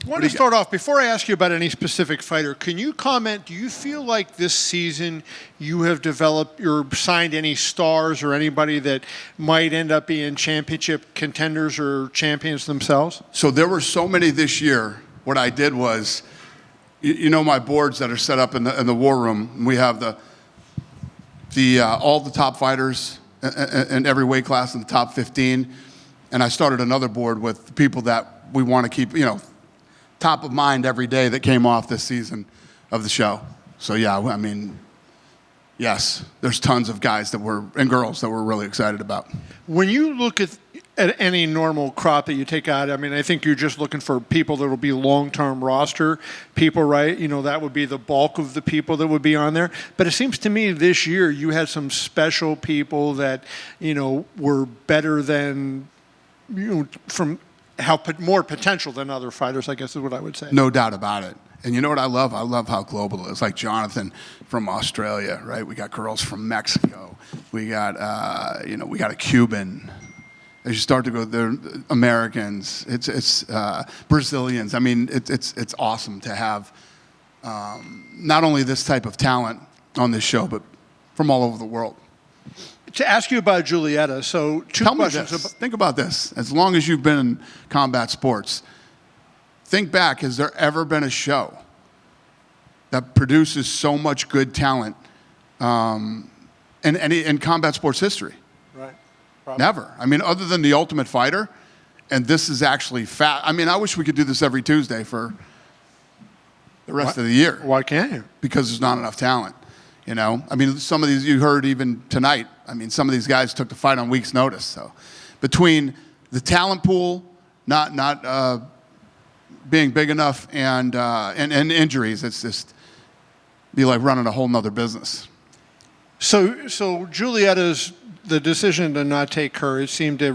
I want to start off, before I ask you about any specific fighter, can you comment, do you feel like this season you have developed or signed any stars or anybody that might end up being championship contenders or champions themselves? So there were so many this year. What I did was, you know my boards that are set up in the war room. We have all the top fighters in every weight class in the top 15. And I started another board with people that we want to keep, top of mind every day that came off this season of the show. So yeah, I mean, yes, there's tons of guys and girls that we're really excited about. When you look at any normal crop that you take out, I mean, I think you're just looking for people that will be long-term roster people, right? That would be the bulk of the people that would be on there. But it seems to me this year you had some special people that, were better than, from more potential than other fighters, I guess is what I would say. No doubt about it. And you know what I love? I love how global it is. Like Jonathan from Australia, right? We got girls from Mexico. We got, we got a Cuban. As you start to go there, Americans, it's Brazilians. I mean, it's awesome to have not only this type of talent on this show, but from all over the world. To ask you about Julieta, so two questions. Think about this. As long as you've been in combat sports, think back, has there ever been a show that produces so much good talent in combat sports history? Right. Probably. Never. I mean, other than The Ultimate Fighter, and this is actually I mean, I wish we could do this every Tuesday for the rest of the year. Why can't you? Because there's not enough talent. I mean, some of these you heard even tonight. I mean, some of these guys took the fight on week's notice. So, between the talent pool not being big enough and injuries, it's just be like running a whole nother business. So Julieta's the decision to not take her. It seemed to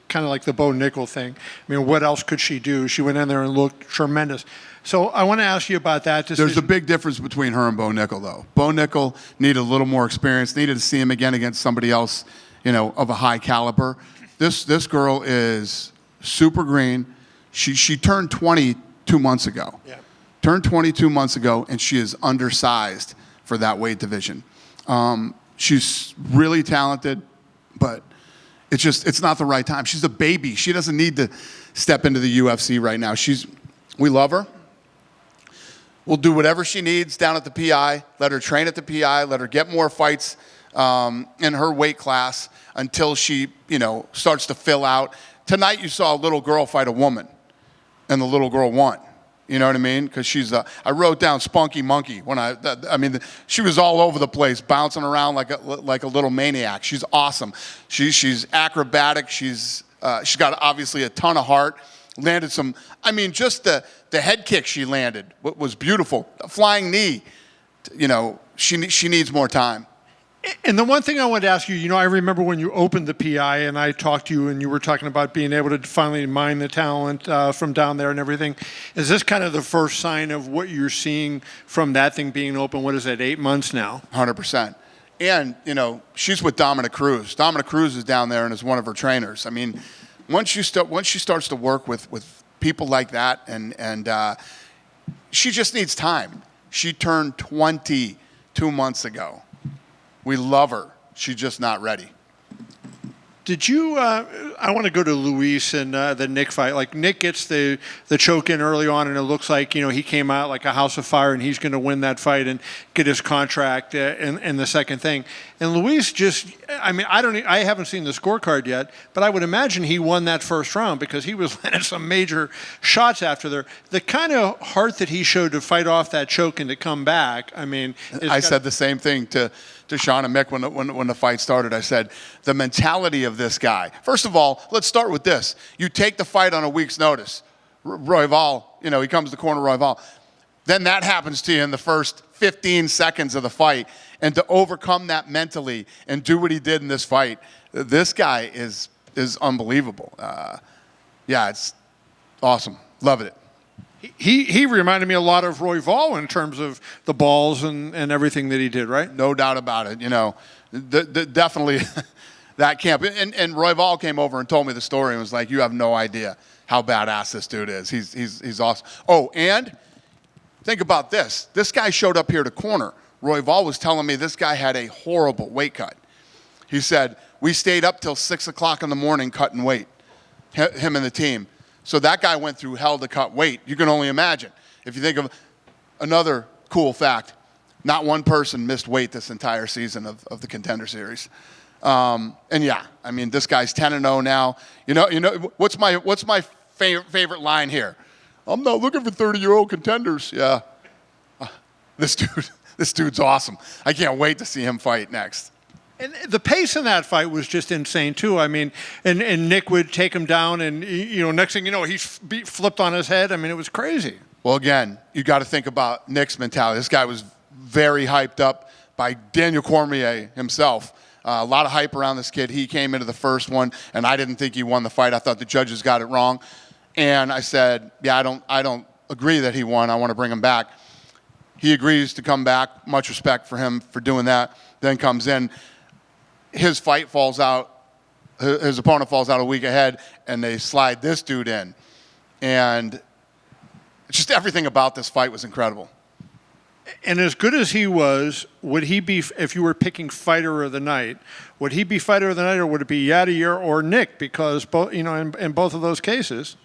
kind of like the Bo Nickel thing. I mean, what else could she do? She went in there and looked tremendous. So I want to ask you about that decision. There's a big difference between her and Bo Nickel, though. Bo Nickel needed a little more experience, needed to see him again against somebody else, of a high caliber. This girl is super green. She turned 20 2 months ago. Yeah. Turned 22 months ago, and she is undersized for that weight division. She's really talented, but it's not the right time. She's a baby. She doesn't need to step into the UFC right now. We love her. We'll do whatever she needs down at the PI. Let her train at the PI. Let her get more fights in her weight class until she, starts to fill out. Tonight you saw a little girl fight a woman, and the little girl won. You know what I mean? Because I wrote down Spunky Monkey she was all over the place, bouncing around like a little maniac. She's awesome. She's acrobatic. She's got obviously a ton of heart. Landed some, just the head kick she landed was beautiful. A flying knee, she needs more time. And the one thing I wanted to ask you, I remember when you opened the PI and I talked to you and you were talking about being able to finally mine the talent from down there and everything. Is this kind of the first sign of what you're seeing from that thing being open? What is it, 8 months now? 100%. And, she's with Dominic Cruz. Dominic Cruz is down there and is one of her trainers. I mean, once she starts to work with people like that, and she just needs time. She turned 20 2 months ago. We love her. She's just not ready. Did you? I want to go to Luis and the Nick fight. Like Nick gets the choke in early on, and it looks like he came out like a house of fire, and he's going to win that fight and get his contract in the second thing. And Luis I haven't seen the scorecard yet, but I would imagine he won that first round because he was landing some major shots after there. The kind of heart that he showed to fight off that choke and to come back. I said the same thing to Sean and Mick when the fight started. I said, the mentality of this guy. First of all, let's start with this. You take the fight on a week's notice. Royval, he comes to corner Royval. Then that happens to you in the first 15 seconds of the fight. And to overcome that mentally and do what he did in this fight, this guy is unbelievable. It's awesome. Loving it. He reminded me a lot of Royval in terms of the balls and everything that he did, right? No doubt about it. Definitely that camp. And Royval came over and told me the story and was like, you have no idea how badass this dude is. He's awesome. Oh, and think about this. This guy showed up here to corner. Roy Vall was telling me this guy had a horrible weight cut. He said, we stayed up till 6 o'clock in the morning cutting weight, him and the team. So that guy went through hell to cut weight. You can only imagine. If you think of another cool fact, not one person missed weight this entire season of the Contender Series. And yeah, I mean, this guy's 10-0 now. You know, what's my favorite line here? I'm not looking for 30-year-old contenders. Yeah, this dude's awesome. I can't wait to see him fight next. And the pace in that fight was just insane too. I mean, and Nick would take him down, and next thing you know, he's flipped on his head. I mean, it was crazy. Well, again, you got to think about Nick's mentality. This guy was very hyped up by Daniel Cormier himself. A lot of hype around this kid. He came into the first one, and I didn't think he won the fight. I thought the judges got it wrong, and I said, "Yeah, I don't agree that he won. I want to bring him back." He agrees to come back. Much respect for him for doing that. Then comes in. His fight falls out. His opponent falls out a week ahead, and they slide this dude in. And just everything about this fight was incredible. And as good as he was, would he be, if you were picking fighter of the night, would he be fighter of the night, or would it be Yadir or Nick? Because in both of those cases.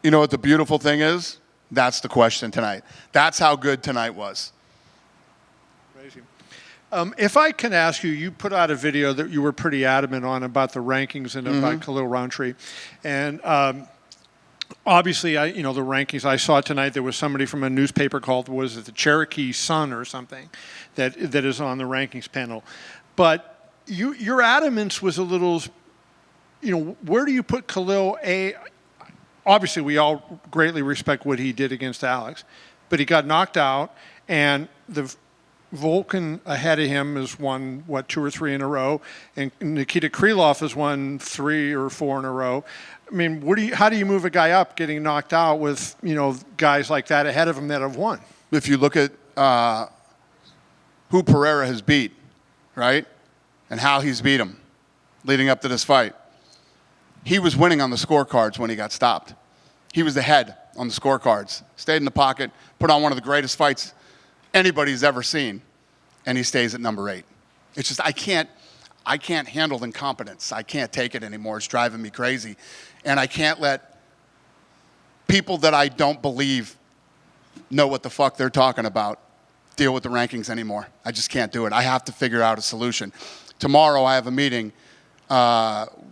You know what the beautiful thing is? That's the question tonight. That's how good tonight was. If I can ask you, you put out a video that you were pretty adamant on about the rankings and about Khalil Rountree. And obviously, the rankings I saw tonight, there was somebody from a newspaper called, was it the Cherokee Sun or something, that is on the rankings panel. But your adamance was a little, where do you put Khalil? Obviously, we all greatly respect what he did against Alex, but he got knocked out, and the Volkan ahead of him has won, 2 or 3 in a row, and Nikita Krylov has won 3 or 4 in a row. I mean, how do you move a guy up getting knocked out with, guys like that ahead of him that have won? If you look at who Pereira has beat, right, and how he's beat him leading up to this fight, he was winning on the scorecards when he got stopped. He was the head on the scorecards, stayed in the pocket, put on one of the greatest fights anybody's ever seen, and he stays at number 8. It's just I can't handle incompetence. I can't take it anymore. It's driving me crazy. And I can't let people that I don't believe know what the fuck they're talking about deal with the rankings anymore. I just can't do it. I have to figure out a solution. Tomorrow I have a meeting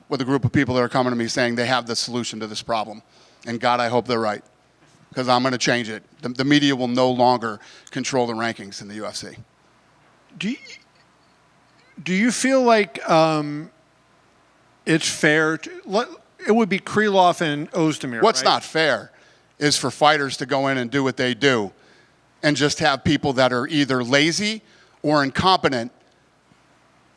with a group of people that are coming to me saying they have the solution to this problem. And God, I hope they're right, because I'm going to change it. The media will no longer control the rankings in the UFC. Do you feel like it's fair? It would be Krylov and Ozdemir. What's right? not fair is for fighters to go in and do what they do and just have people that are either lazy or incompetent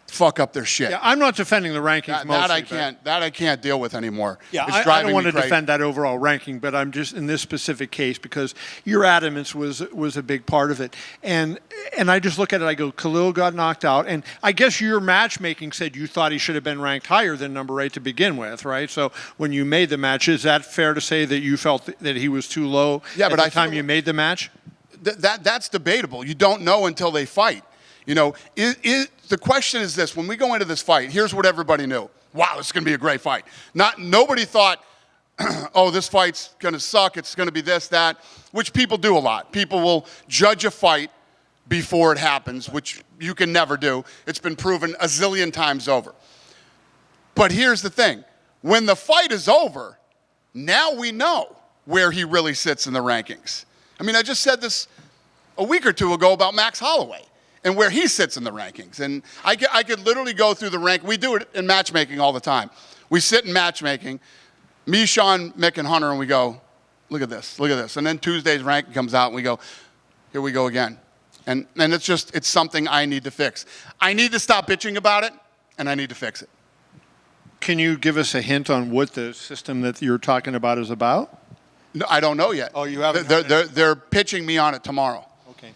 fuck up their shit. Yeah, I'm not defending the rankings mostly. That I can't deal with anymore. Yeah, I don't want to defend that overall ranking, but I'm just in this specific case because your adamance was a big part of it. And I just look at it, I go, Khalil got knocked out, and I guess your matchmaking said you thought he should have been ranked higher than number 8 to begin with, right? So when you made the match, is that fair to say that you felt that he was too low at the time you made the match? That's debatable. You don't know until they fight. The question is this: when we go into this fight, here's what everybody knew. Wow, this is going to be a great fight. Nobody thought, oh, this fight's going to suck. It's going to be this, that, which people do a lot. People will judge a fight before it happens, which you can never do. It's been proven a zillion times over. But here's the thing. When the fight is over, now we know where he really sits in the rankings. I mean, I just said this a week or two ago about Max Holloway and where he sits in the rankings. And I could literally go through the rank. We do it in matchmaking all the time. We sit in matchmaking, me, Sean, Mick, and Hunter, and we go, look at this, look at this. And then Tuesday's ranking comes out, and we go, here we go again. And it's something I need to fix. I need to stop bitching about it, and I need to fix it. Can you give us a hint on what the system that you're talking about is about? No, I don't know yet. Oh, you haven't? They're pitching me on it tomorrow. Okay.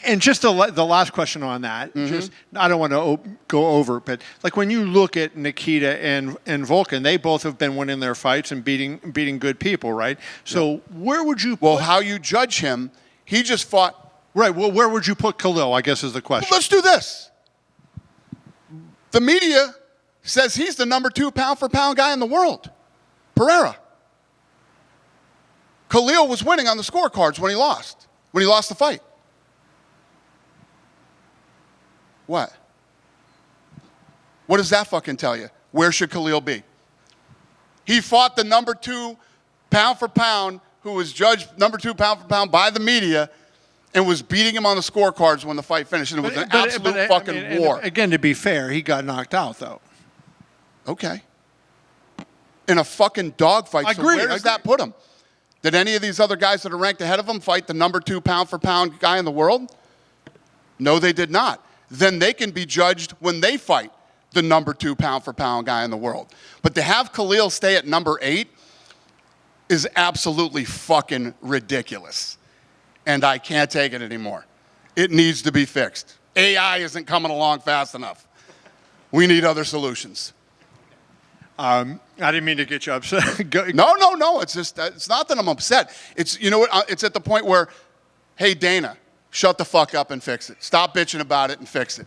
And just the last question on that, just I don't want to go over, but like when you look at Nikita and Volkan, they both have been winning their fights and beating good people, right? So where would you? Well, how you judge him? He just fought. Right. Well, where would you put Khalil? I guess is the question. Well, let's do this. The media says he's the number 2 pound-for-pound guy in the world. Pereira. Khalil was winning on the scorecards when he lost the fight. What? What does that fucking tell you? Where should Khalil be? He fought the number 2 pound for pound, who was judged number 2 pound for pound by the media, and was beating him on the scorecards when the fight finished. And it was an absolute fucking war. Again, to be fair, he got knocked out, though. Okay. In a fucking dogfight. I agree. Where does that put him? Did any of these other guys that are ranked ahead of him fight the number 2 pound for pound guy in the world? No, they did not. Then they can be judged when they fight the number 2 pound for pound guy in the world. But to have Khalil stay at number 8 is absolutely fucking ridiculous. And I can't take it anymore. It needs to be fixed. AI isn't coming along fast enough. We need other solutions. I didn't mean to get you upset. No. It's just, it's not that I'm upset. It's, you know what, it's at the point where, hey, Dana, shut the fuck up and fix it. Stop bitching about it and fix it.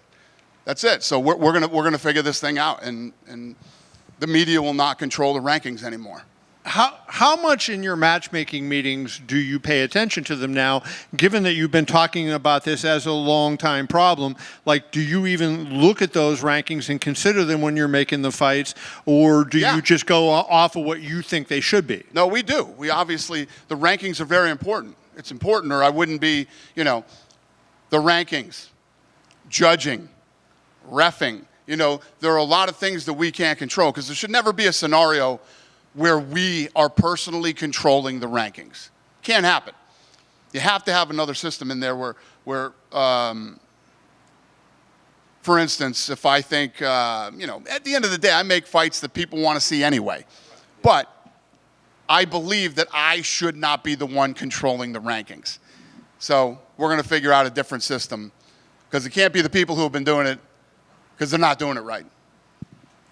That's it. So we're gonna figure this thing out, and the media will not control the rankings anymore. How much in your matchmaking meetings do you pay attention to them now, given that you've been talking about this as a long-time problem? Like, do you even look at those rankings and consider them when you're making the fights, or do you just go off of what you think they should be? No, we do. We obviously, the rankings are very important. It's important, or I wouldn't be, the rankings, judging, reffing. There are a lot of things that we can't control, because there should never be a scenario where we are personally controlling the rankings. Can't happen. You have to have another system in there where for instance, if I think, at the end of the day, I make fights that people want to see anyway. But I believe that I should not be the one controlling the rankings. So we're going to figure out a different system, because it can't be the people who have been doing it, because they're not doing it right.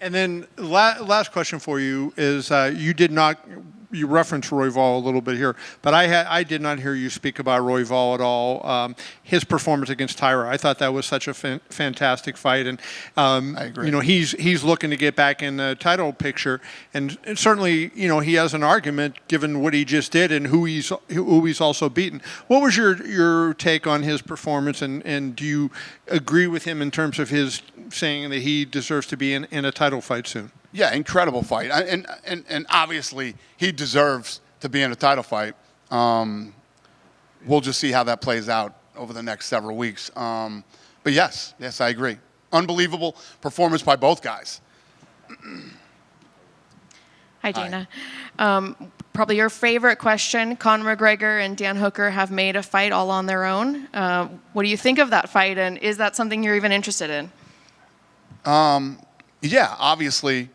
And then last question for you is you referenced Royval a little bit here, but I did not hear you speak about Royval at all. His performance against Tyra, I thought that was such a fantastic fight, and I agree. He's looking to get back in the title picture, and certainly he has an argument given what he just did and who he's also beaten. What was your take on his performance, and do you agree with him in terms of his saying that he deserves to be in a title fight soon? Yeah, incredible fight. And obviously, he deserves to be in a title fight. We'll just see how that plays out over the next several weeks. But yes, I agree. Unbelievable performance by both guys. Hi, Dana. Probably your favorite question. Conor McGregor and Dan Hooker have made a fight all on their own. What do you think of that fight, and is that something you're even interested in? Yeah, obviously,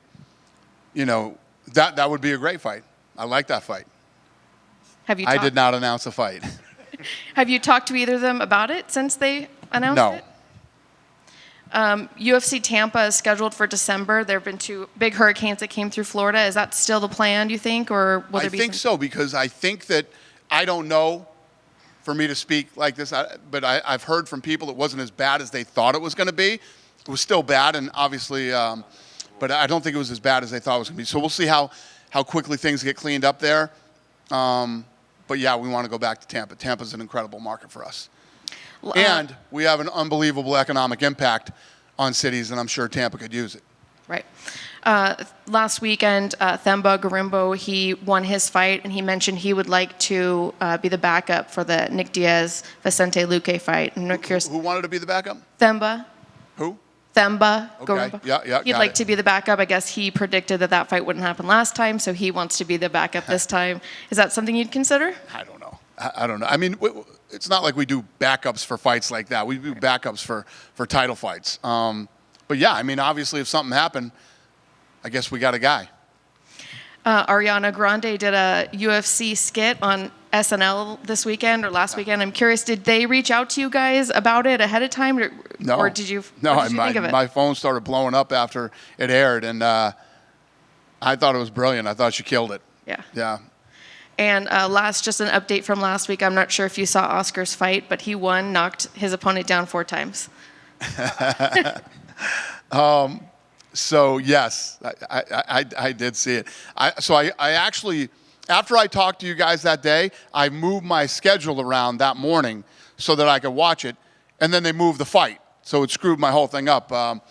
that would be a great fight. I like that fight. I did not announce a fight. Have you talked to either of them about it since they announced it? UFC Tampa is scheduled for December. There have been 2 big hurricanes that came through Florida. Is that still the plan, do you think, or will there be? I think so, because I think that, I don't know for me to speak like this, but I've heard from people it wasn't as bad as they thought it was going to be. It was still bad, and obviously, but I don't think it was as bad as they thought it was going to be. So we'll see how quickly things get cleaned up there. But yeah, we want to go back to Tampa. Tampa's an incredible market for us. And we have an unbelievable economic impact on cities, and I'm sure Tampa could use it. Right. Last weekend, Themba Garimbo, he won his fight, and he mentioned he would like to be the backup for the Nick Diaz-Vicente Luque fight. And who wanted to be the backup? Themba. Who? Themba. Okay. Garimbo. Yeah. He'd like to be the backup. I guess he predicted that fight wouldn't happen last time, so he wants to be the backup this time. Is that something you'd consider? I don't know. I don't know. I mean, it's not like we do backups for fights like that. We do backups for title fights. But yeah, I mean, obviously, if something happened, I guess we got a guy. Ariana Grande did a UFC skit on SNL this weekend or last weekend. I'm curious, did they reach out to you guys about it ahead of time, No. or did you? No, what did you think of it? my phone started blowing up after it aired, and I thought it was brilliant. I thought she killed it. Yeah. Yeah. And just an update from last week. I'm not sure if you saw Oscar's fight, but he won, knocked his opponent down 4 times. So yes, I did see it. I actually, after I talked to you guys that day, I moved my schedule around that morning so that I could watch it, and then they moved the fight, so it screwed my whole thing up. I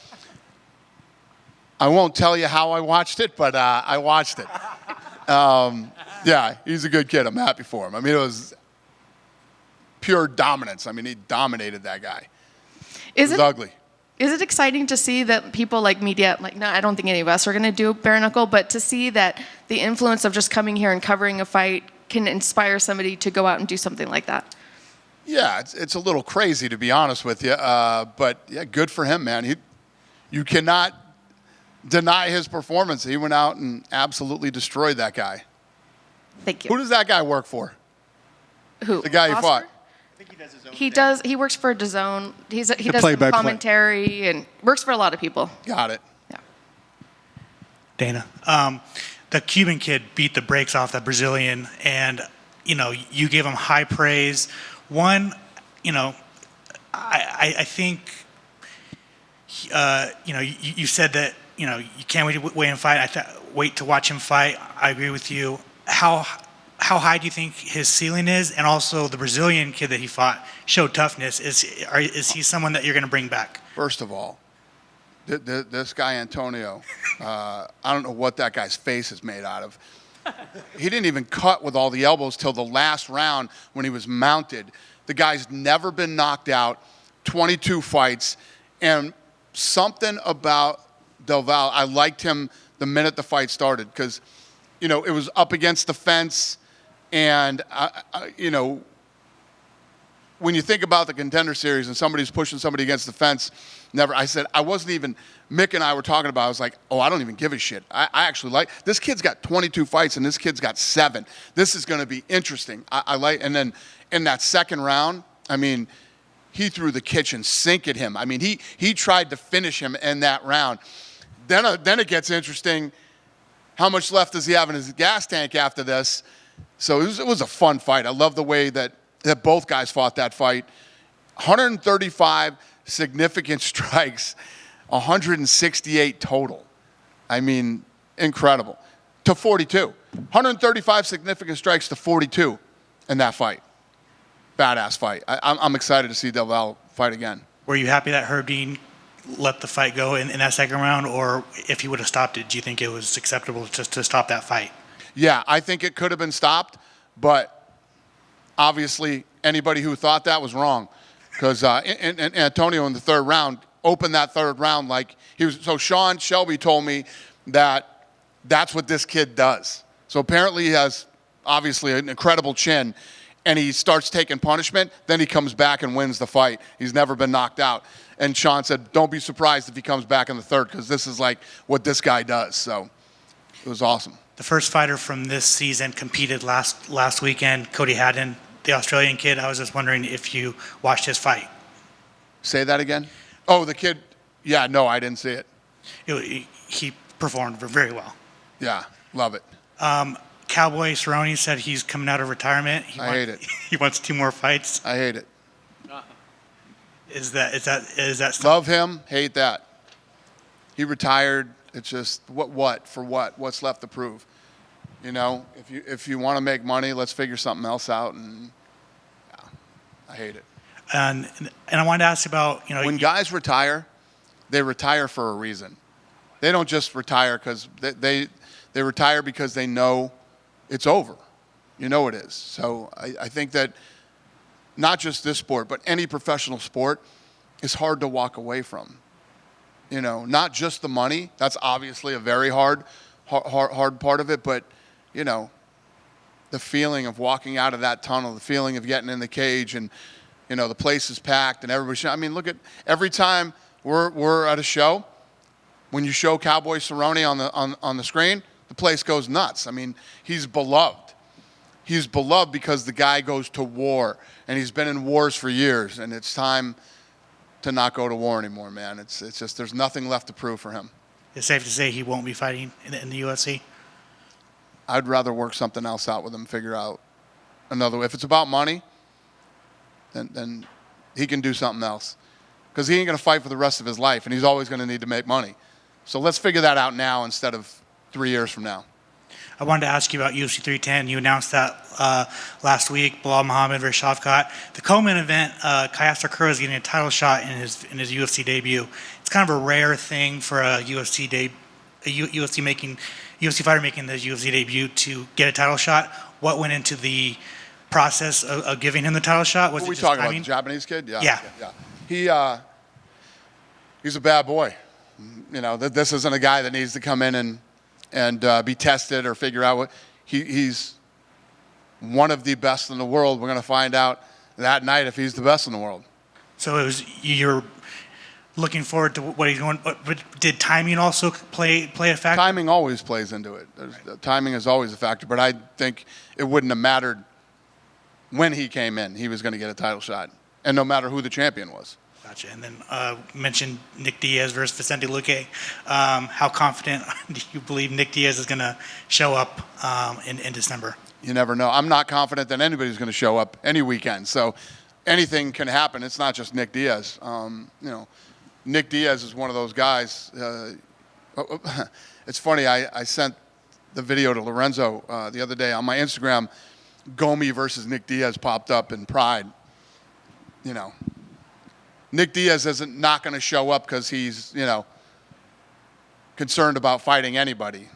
won't tell you how I watched it, but I watched it. Yeah, he's a good kid. I'm happy for him. I mean, it was pure dominance. I mean, he dominated that guy. It was ugly. Is it exciting to see that people like media, no, I don't think any of us are going to do bare knuckle, but to see that the influence of just coming here and covering a fight can inspire somebody to go out and do something like that? Yeah, it's a little crazy, to be honest with you. But yeah, good for him, man. You cannot deny his performance. He went out and absolutely destroyed that guy. Thank you. Who does that guy work for? Who? The guy Oscar? he fought. I think he does his own He thing. does. He works for DAZN. He does some play-by-play. commentary and works for a lot of people. Got it. Yeah. Dana. The Cuban kid beat the brakes off the Brazilian, and, you gave him high praise. One, I think, you said that, you can't wait to watch him fight. I agree with you. How high do you think his ceiling is? And also the Brazilian kid that he fought showed toughness. Is he someone that you're going to bring back? First of all, this guy Antonio, I don't know what that guy's face is made out of. He didn't even cut with all the elbows till the last round when he was mounted. The guy's never been knocked out, 22 fights, and something about Del Valle, I liked him the minute the fight started because, it was up against the fence, and, when you think about the Contender series and somebody's pushing somebody against the fence, Mick and I were talking about, I was like, oh, I don't even give a shit. I actually like, this kid's got 22 fights and this kid's got 7. This is going to be interesting. And then in that second round, I mean, he threw the kitchen sink at him. I mean, he tried to finish him in that round. Then it gets interesting. How much left does he have in his gas tank after this? So it was a fun fight. I love the way that both guys fought that fight. 135 significant strikes, 168 total. I mean, incredible. To 42. 135 significant strikes to 42 in that fight. Badass fight. I'm excited to see Del Valle fight again. Were you happy that Herb Dean let the fight go in that second round, or if he would have stopped it, do you think it was acceptable just to stop that fight? Yeah, I think it could have been stopped, but obviously anybody who thought that was wrong, because and Antonio in the third round opened that third round like he was. So Sean Shelby told me that that's what this kid does. So apparently he has obviously an incredible chin, and he starts taking punishment, then he comes back and wins the fight. He's never been knocked out. And Sean said, don't be surprised if he comes back in the third, because this is like what this guy does. So it was awesome. The first fighter from this season competed last weekend, Cody Haddon, the Australian kid. I was just wondering if you watched his fight. Say that again? Oh, the kid. Yeah, no, I didn't see it. He performed very well. Yeah, love it. Cowboy Cerrone said he's coming out of retirement. I hate it. He wants 2 more fights. I hate it. Is that Love him, hate that. He retired. It's just what for what? What's left to prove? If you want to make money, let's figure something else out. And yeah, I hate it. And I wanted to ask about when guys retire, they retire for a reason. They don't just retire because they retire because they know it's over. It is. So I think that not just this sport, but any professional sport is hard to walk away from. Not just the money. That's obviously a very hard part of it, but, the feeling of walking out of that tunnel, the feeling of getting in the cage and, the place is packed and everybody. I mean, look at every time we're at a show, when you show Cowboy Cerrone on the screen, the place goes nuts. I mean, he's beloved. he's beloved because the guy goes to war, and he's been in wars for years, and it's time to not go to war anymore, man. It's just there's nothing left to prove for him. It's safe to say he won't be fighting in the UFC. I'd rather work something else out with him, figure out another way. If it's about money, then he can do something else. Because he ain't going to fight for the rest of his life, and he's always going to need to make money. So let's figure that out now instead of 3 years from now. I wanted to ask you about UFC 310. You announced that last week, Bilal Muhammad versus Shavkat. The co-main event, Kayasar Kura is getting a title shot in his UFC debut. It's kind of a rare thing for a UFC fighter making the UFC debut to get a title shot. What went into the process of giving him the title shot? Was What it are we just talking timing? about, the Japanese kid? Yeah. He's a bad boy. You know, this isn't a guy that needs to come in and be tested or figure out what he's one of the best in the world. We're going to find out that night if he's the best in the world. So you're looking forward to what he's going. But did timing also play a factor? Timing always plays into it. Timing is always a factor, but I think it wouldn't have mattered when he came in. He was going to get a title shot, and no matter who the champion was. Gotcha. And then mentioned Nick Diaz versus Vicente Luque. How confident do you believe Nick Diaz is going to show up in December? You never know. I'm not confident that anybody's going to show up any weekend. So anything can happen. It's not just Nick Diaz. Nick Diaz is one of those guys. It's funny. I sent the video to Lorenzo the other day on my Instagram. Gomi versus Nick Diaz popped up in Pride. Nick Diaz isn't not going to show up because he's, concerned about fighting anybody.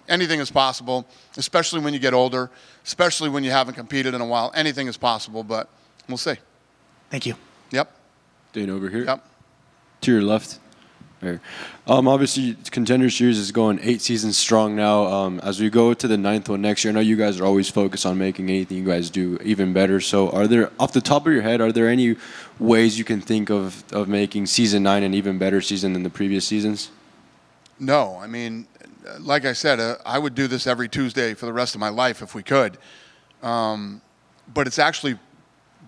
Anything is possible, especially when you get older, especially when you haven't competed in a while. Anything is possible, but we'll see. Thank you. Yep. Dane over here. Yep. To your left. There. Obviously, Contender Series is going 8 seasons strong now. As we go to the 9th one next year, I know you guys are always focused on making anything you guys do even better. So are there, off the top of your head, are there any ways you can think of making season 9 an even better season than the previous seasons? No. I mean, like I said, I would do this every Tuesday for the rest of my life if we could. But it's actually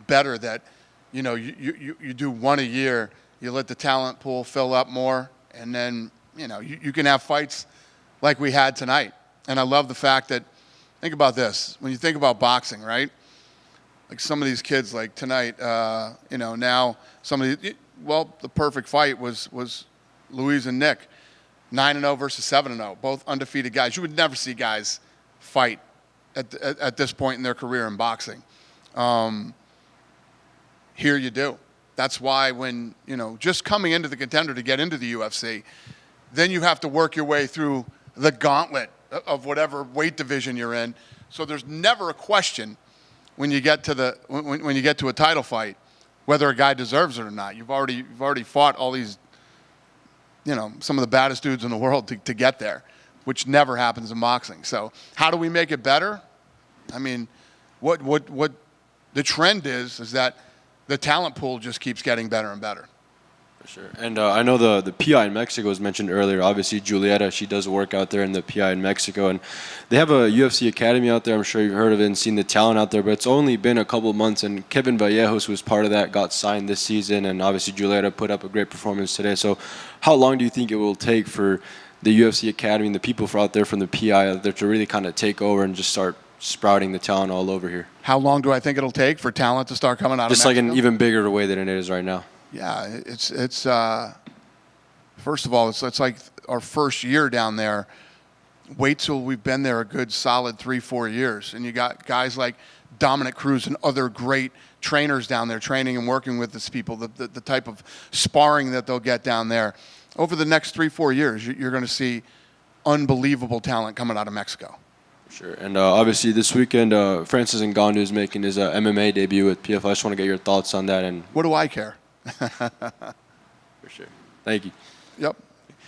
better that, you do one a year. You let the talent pool fill up more, and then, you can have fights like we had tonight. And I love the fact that, think about this. When you think about boxing, right? Like some of these kids, like tonight, now the perfect fight was Luis and Nick. 9-0 versus 7-0, both undefeated guys. You would never see guys fight at this point in their career in boxing. Here you do. That's why when, just coming into the Contender to get into the UFC, then you have to work your way through the gauntlet of whatever weight division you're in. So there's never a question when you get to when you get to a title fight whether a guy deserves it or not. You've already fought all these, some of the baddest dudes in the world to get there, which never happens in boxing. So how do we make it better? I mean, what the trend is that the talent pool just keeps getting better and better. For sure. And I know the PI in Mexico was mentioned earlier. Obviously, Julieta, she does work out there in the PI in Mexico. And they have a UFC academy out there. I'm sure you've heard of it and seen the talent out there. But it's only been a couple of months. And Kevin Vallejos, who was part of that, got signed this season. And obviously, Julieta put up a great performance today. So how long do you think it will take for the UFC academy and the people out there from the PI out there to really kind of take over and just start sprouting the talent all over here? How long do I think it'll take for talent to start coming out just of Mexico? like an even bigger way than it is right now. Yeah, it's first of all, it's like our first year down there. Wait till we've been there a good solid 3-4 years. And you got guys like Dominic Cruz and other great trainers down there training and working with these people, the type of sparring that they'll get down there. Over the next 3-4 years, you're going to see unbelievable talent coming out of Mexico. Sure. And obviously this weekend, Francis Ngannou is making his MMA debut with PFL. I just want to get your thoughts on that. And what do I care? For sure. Thank you. Yep.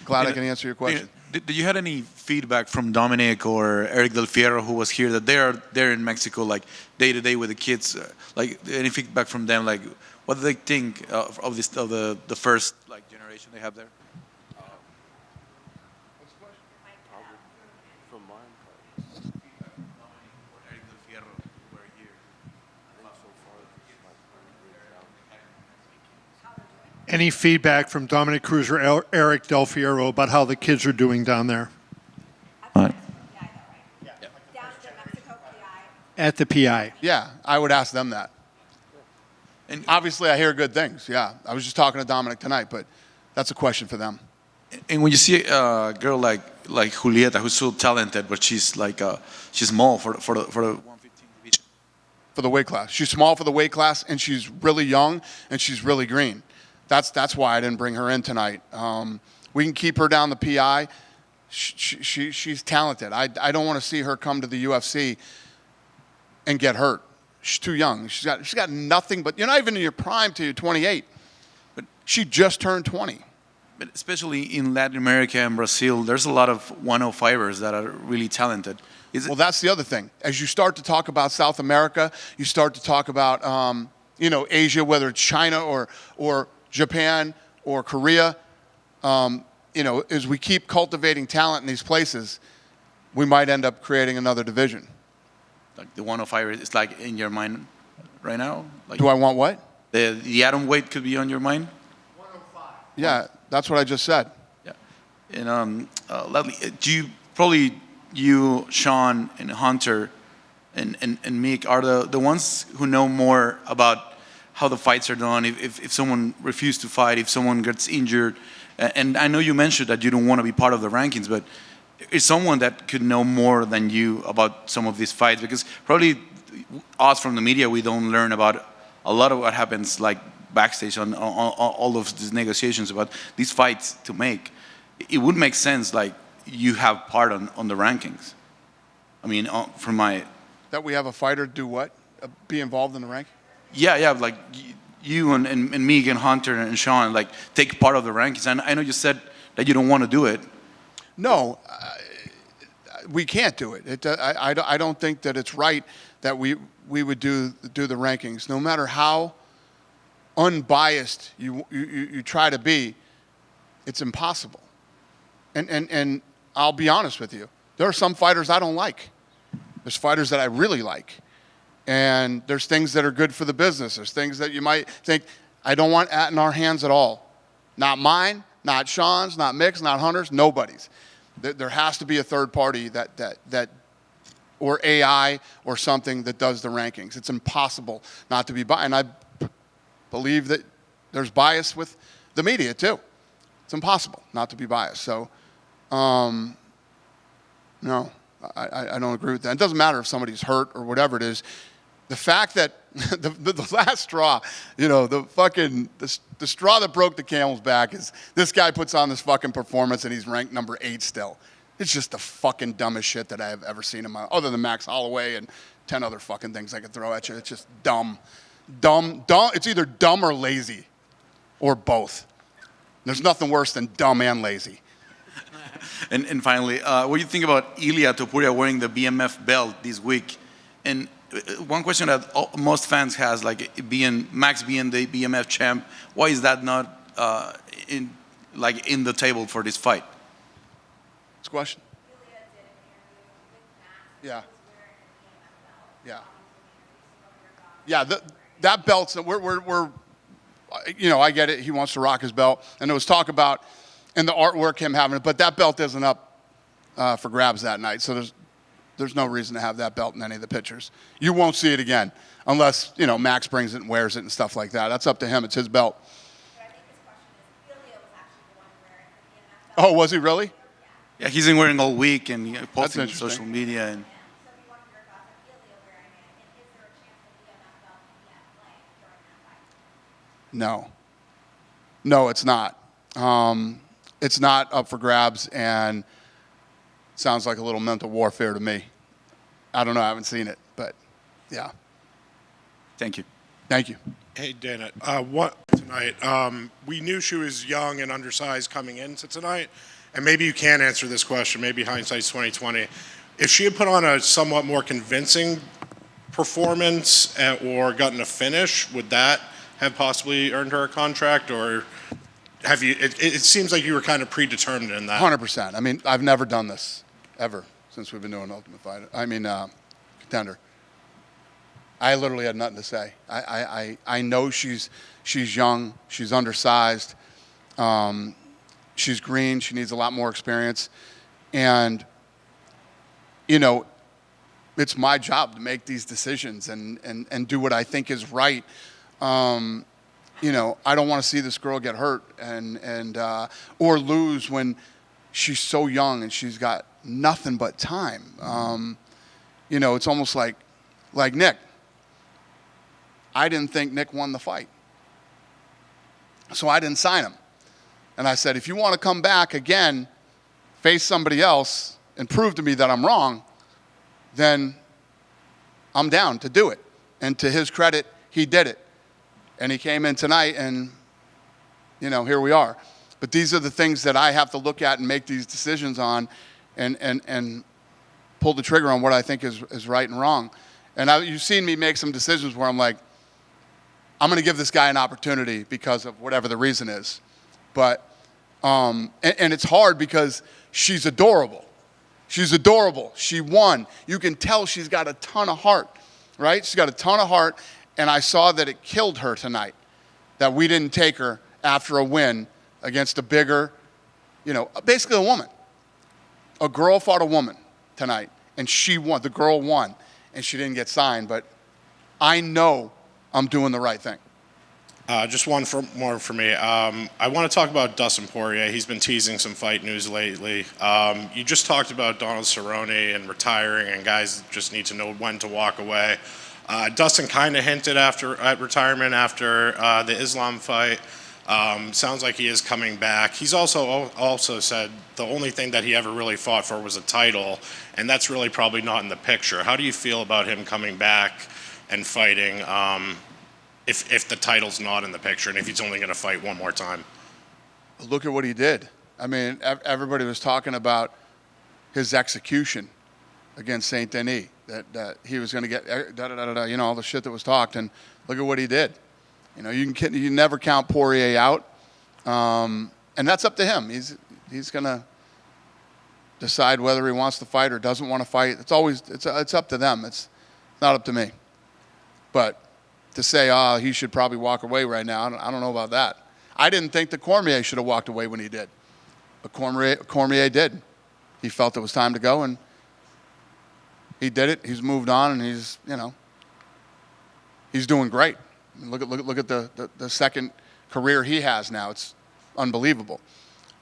Glad I can answer your question. Did you have any feedback from Dominic or Eric Del Fierro, who was here, that they're in Mexico, like day to day with the kids? Like any feedback from them? Like what do they think of the first generation they have there? Any feedback from Dominic Cruz or Eric Del Fiero about how the kids are doing down there? At the PI. Yeah, I would ask them that. And Obviously, I hear good things. Yeah, I was just talking to Dominic tonight, but that's a question for them. And when you see a girl like Julieta, who's so talented, but she's like she's small for the 115 division. For the weight class, she's small for the weight class, and she's really young, and she's really green. That's why I didn't bring her in tonight. We can keep her down the PI. She's talented. I don't want to see her come to the UFC and get hurt. She's too young. She's got nothing but, you're not even in your prime till you're 28. But she just turned 20. But especially in Latin America and Brazil, there's a lot of 105ers that are really talented. Well, that's the other thing. As you start to talk about South America, you start to talk about, Asia, whether it's China or Japan or Korea. As we keep cultivating talent in these places, we might end up creating another division. Like the 105 is like in your mind right now? Like Do I want what? the atom weight could be on your mind? Yeah, that's what I just said. Yeah. And Ledley, you, Sean, and Hunter, and Meek are the ones who know more about how the fights are done, if someone refuses to fight, if someone gets injured. And I know you mentioned that you don't want to be part of the rankings, but is someone that could know more than you about some of these fights? Because probably us from the media, we don't learn about a lot of what happens like backstage on all of these negotiations about these fights to make. It would make sense like you have part on the rankings. I mean, from my... That we have a fighter do what? Be involved in the rank? Yeah, like you and me and Hunter and Sean, like take part of the rankings. And I know you said that you don't want to do it. No, we can't do it. I don't think that it's right that we would do the rankings. No matter how unbiased you try to be, it's impossible. And I'll be honest with you. There are some fighters I don't like. There's fighters that I really like. And there's things that are good for the business. There's things that you might think, I don't want that in our hands at all. Not mine, not Sean's, not Mick's, not Hunter's, nobody's. There has to be a third party that or AI or something that does the rankings. It's impossible not to be biased. And I believe that there's bias with the media too. It's impossible not to be biased. So, no, I don't agree with that. It doesn't matter if somebody's hurt or whatever it is. The fact that the last straw, the straw that broke the camel's back is this guy puts on this fucking performance and he's ranked number 8 still. It's just the fucking dumbest shit that I have ever seen in my, other than Max Holloway and 10 other fucking things I could throw at you. It's just dumb. It's either dumb or lazy or both. There's nothing worse than dumb and lazy. And finally, what do you think about Ilia Topuria wearing the BMF belt this week? And one question that most fans has, like Max being the BMF champ, why is that not in the table for this fight? What's the question? Yeah. Yeah, that belt's, I get it. He wants to rock his belt. And there was talk about, in the artwork, him having it. But that belt isn't up for grabs that night. So there's no reason to have that belt in any of the pictures. You won't see it again unless, Max brings it and wears it and stuff like that. That's up to him. It's his belt. But I think his question is, Ilya was actually the one wearing the BMF belt. Oh, was he really? Yeah, he's been wearing all week and posting on interesting. social media. And So we wanted your thoughts on Ilya wearing it, and is there a chance the BMF belt can be at play during that fight? No, it's not. It's not up for grabs, and sounds like a little mental warfare to me. I don't know. I haven't seen it, but yeah. thank you. Thank you. Hey, Dana. What tonight? We knew she was young and undersized coming into tonight, and maybe you can answer this question. Maybe hindsight's 2020. If she had put on a somewhat more convincing performance or gotten a finish, would that have possibly earned her a contract, or have you? It seems like you were kind of predetermined in that. 100%. I mean, I've never done this ever since we've been doing Ultimate Fighter. Contender. I literally had nothing to say. I know she's young, she's undersized, she's green, she needs a lot more experience. And, you know, it's my job to make these decisions and do what I think is right. You know, I don't want to see this girl get hurt or lose when she's so young and she's got nothing but time. You know, it's almost like Nick. I didn't think Nick won the fight. So I didn't sign him. And I said, if you want to come back again, face somebody else, and prove to me that I'm wrong, then I'm down to do it. And to his credit, he did it. And he came in tonight, and, you know, here we are. But these are the things that I have to look at and make these decisions on and pull the trigger on what I think is right and wrong. And you've seen me make some decisions where I'm like, I'm going to give this guy an opportunity because of whatever the reason is. But, and it's hard because she's adorable. She's adorable. She won. You can tell she's got a ton of heart, right? She's got a ton of heart. And I saw that it killed her tonight, that we didn't take her after a win against a bigger, you know, basically a woman. A girl fought a woman tonight, and she won. The girl won, and she didn't get signed. But I know I'm doing the right thing. Just one more for me. I want to talk about Dustin Poirier. He's been teasing some fight news lately. You just talked about Donald Cerrone and retiring, and guys just need to know when to walk away. Dustin kind of hinted at retirement after the Islam fight. Sounds like he is coming back. He's also said the only thing that he ever really fought for was a title, and that's really probably not in the picture. How do you feel about him coming back and fighting if the title's not in the picture and if he's only going to fight one more time? Look at what he did. I mean, everybody was talking about his execution against Saint Denis, that he was going to get you know, all the shit that was talked, and look at what he did. You know, you never count Poirier out, and that's up to him. He's going to decide whether he wants to fight or doesn't want to fight. It's up to them. It's not up to me. But to say, he should probably walk away right now, I don't know about that. I didn't think that Cormier should have walked away when he did, but Cormier did. He felt it was time to go, and he did it. He's moved on, and he's doing great. Look at the second career he has now. It's unbelievable.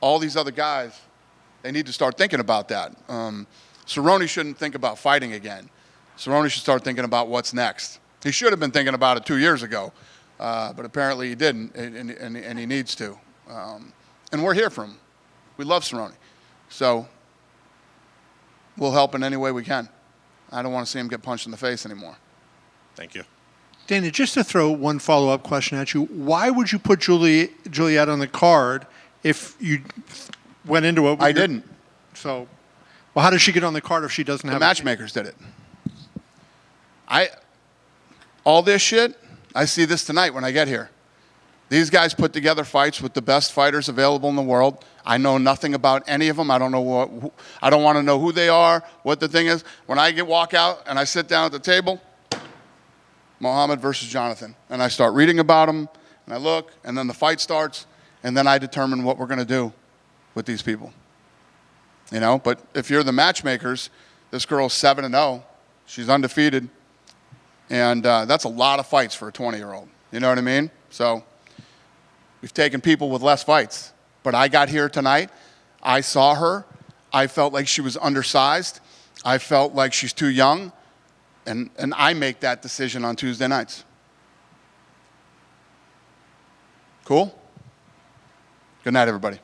All these other guys, they need to start thinking about that. Cerrone shouldn't think about fighting again. Cerrone should start thinking about what's next. He should have been thinking about it 2 years ago, but apparently he didn't, and he needs to. And we're here for him. We love Cerrone. So we'll help in any way we can. I don't want to see him get punched in the face anymore. Thank you. Dana, just to throw one follow-up question at you, why would you put Juliet on the card if you went into it? I didn't. So, well, how does she get on the card if she doesn't have the matchmakers did it. All this shit, I see this tonight when I get here. These guys put together fights with the best fighters available in the world. I know nothing about any of them. I don't know I don't want to know who they are, what the thing is. When I walk out and I sit down at the table, Muhammad versus Jonathan, and I start reading about them, and I look, and then the fight starts, and then I determine what we're going to do with these people. You know, but if you're the matchmakers, this girl's 7-0. She's undefeated. And that's a lot of fights for a 20-year-old. You know what I mean? So we've taken people with less fights. But I got here tonight. I saw her. I felt like she was undersized. I felt like she's too young. And I make that decision on Tuesday nights. Cool? Good night, everybody.